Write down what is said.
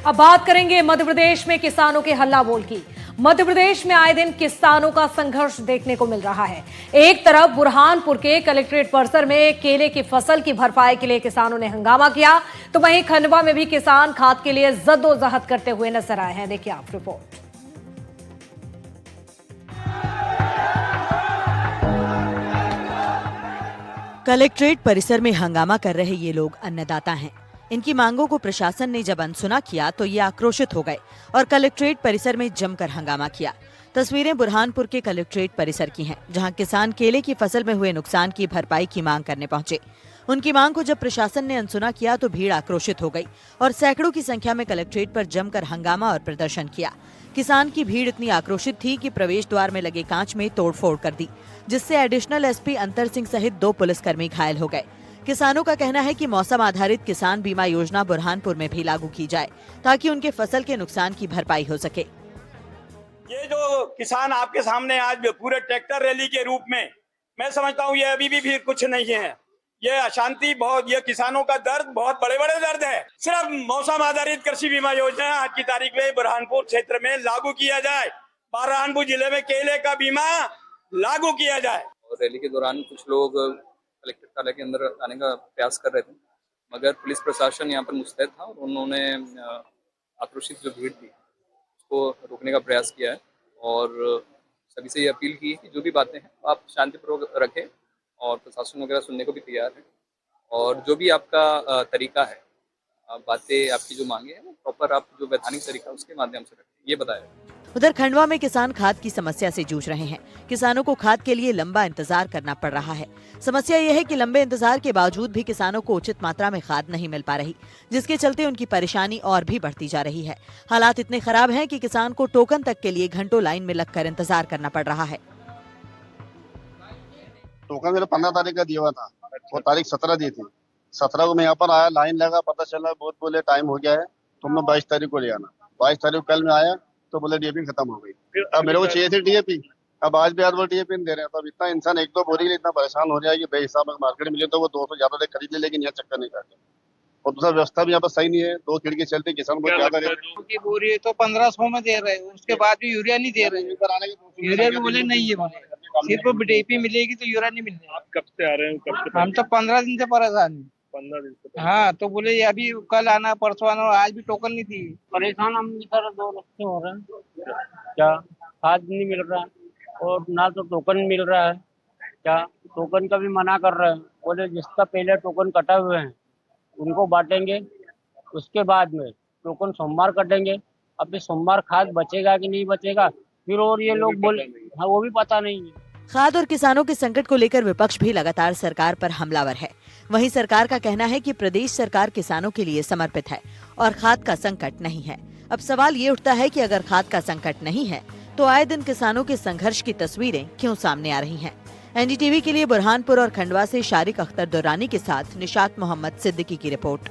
अब बात करेंगे मध्य प्रदेश में किसानों के हल्ला बोल की। मध्य प्रदेश में आए दिन किसानों का संघर्ष देखने को मिल रहा है। एक तरफ बुरहानपुर के कलेक्ट्रेट परिसर में केले की फसल की भरपाई के लिए किसानों ने हंगामा किया, तो वहीं खंडवा में भी किसान खाद के लिए जद्दोजहद करते हुए नजर आए हैं। देखिए आप रिपोर्ट। कलेक्ट्रेट परिसर में हंगामा कर रहे ये लोग अन्नदाता हैं। इनकी मांगों को प्रशासन ने जब अनसुना किया तो ये आक्रोशित हो गए और कलेक्ट्रेट परिसर में जमकर हंगामा किया। तस्वीरें बुरहानपुर के कलेक्ट्रेट परिसर की हैं, जहां किसान केले की फसल में हुए नुकसान की भरपाई की मांग करने पहुंचे। उनकी मांग को जब प्रशासन ने अनसुना किया तो भीड़ आक्रोशित हो गई और सैकड़ों की संख्या में कलेक्ट्रेट पर जमकर हंगामा और प्रदर्शन किया। किसान की भीड़ इतनी आक्रोशित थी कि प्रवेश द्वार में लगे कांच में तोड़फोड़ कर दी, जिससे एडिशनल एसपी अंतर सिंह सहित 2 पुलिसकर्मी घायल हो गए। किसानों का कहना है कि मौसम आधारित किसान बीमा योजना बुरहानपुर में भी लागू की जाए, ताकि उनके फसल के नुकसान की भरपाई हो सके। ये जो किसान आपके सामने आज पूरे ट्रैक्टर रैली के रूप में, मैं समझता हूँ ये अभी भी कुछ नहीं है। ये अशांति बहुत, ये किसानों का दर्द बहुत बड़े बड़े दर्द है। सिर्फ मौसम आधारित कृषि बीमा योजना आज की तारीख में बुरहानपुर क्षेत्र में लागू किया जाए। बुरहानपुर जिले में केले का बीमा लागू किया जाए। और रैली के दौरान कुछ लोग कलेक्टर कार्यालय के अंदर आने का प्रयास कर रहे थे, मगर पुलिस प्रशासन यहाँ पर मुस्तैद था और उन्होंने आक्रोशित जो भीड़ थी उसको रोकने का प्रयास किया है और सभी से ये अपील की है कि जो भी बातें हैं आप शांतिपूर्वक रखें और प्रशासन वगैरह सुनने को भी तैयार है और जो भी आपका तरीका है, बातें आपकी जो मांगे हैं वो प्रॉपर आप जो वैधानिक तरीका उसके माध्यम से रखें, ये बताया। उधर खंडवा में किसान खाद की समस्या से जूझ रहे हैं। किसानों को खाद के लिए लंबा इंतजार करना पड़ रहा है। समस्या यह है कि लंबे इंतजार के बावजूद भी किसानों को उचित मात्रा में खाद नहीं मिल पा रही, जिसके चलते उनकी परेशानी और भी बढ़ती जा रही है। हालात इतने खराब हैं कि किसान को टोकन तक के लिए घंटों लाइन में लगकर इंतजार करना पड़ रहा है। टोकन मेरे 15 तारीख का दिया हुआ था और तारीख 17 दी थी। 17 को मैं यहाँ पर आया, लाइन लगा, पता चला बहुत बोले टाइम हो गया है, तुमने 22 तारीख को ले आना। 22 तारीख कल में आया तो बोले डीएपी खत्म हो गई। अब मेरे को चाहिए थी डीएपी, अब आज भी आज वो डीएपी नहीं दे रहे हैं। तो अब इतना इंसान एक दो बोरी के लिए इतना परेशान हो रहा है कि बेहिसाब में मार्केट मिले तो वो 200 ज्यादा दे खरीद ले, लेकिन यहाँ चक्कर नहीं काटे। और दूसरा व्यवस्था भी यहाँ पर सही नहीं है, 2 खिड़की चलती, किसान को ज्यादा की बोरी तो 1500 में दे रहे हैं, उसके बाद भी यूरिया नहीं दे रहे हैं। यूरिया भी बोले नहीं है, बोले सिर्फ डीएपी मिलेगी तो यूरिया नहीं मिलेगा। आप कब से आ रहे हैं? कब से? हम तो 15 दिन से परेशान हैं। 15 दिन से। हाँ, तो बोले अभी कल आना, परसों आना, और आज भी टोकन नहीं दी। परेशान हम सर 2 लाख से हो रहे हैं। क्या खाद नहीं मिल रहा और ना तो टोकन मिल रहा है। क्या टोकन का भी मना कर रहे हैं, बोले जिसका पहले टोकन कटा हुए हैं उनको बांटेंगे, उसके बाद में टोकन सोमवार कटेंगे। अब सोमवार खाद बचेगा कि नहीं बचेगा फिर, और ये लोग बोले हाँ वो भी पता नहीं है। खाद और किसानों के संकट को लेकर विपक्ष भी लगातार सरकार पर हमलावर है। वहीं सरकार का कहना है कि प्रदेश सरकार किसानों के लिए समर्पित है और खाद का संकट नहीं है। अब सवाल ये उठता है कि अगर खाद का संकट नहीं है तो आए दिन किसानों के संघर्ष की तस्वीरें क्यों सामने आ रही हैं? एनडीटीवी के लिए बुरहानपुर और खंडवा से शारिक अख्तर दुर्रानी के साथ निशात मोहम्मद सिद्दीकी की रिपोर्ट।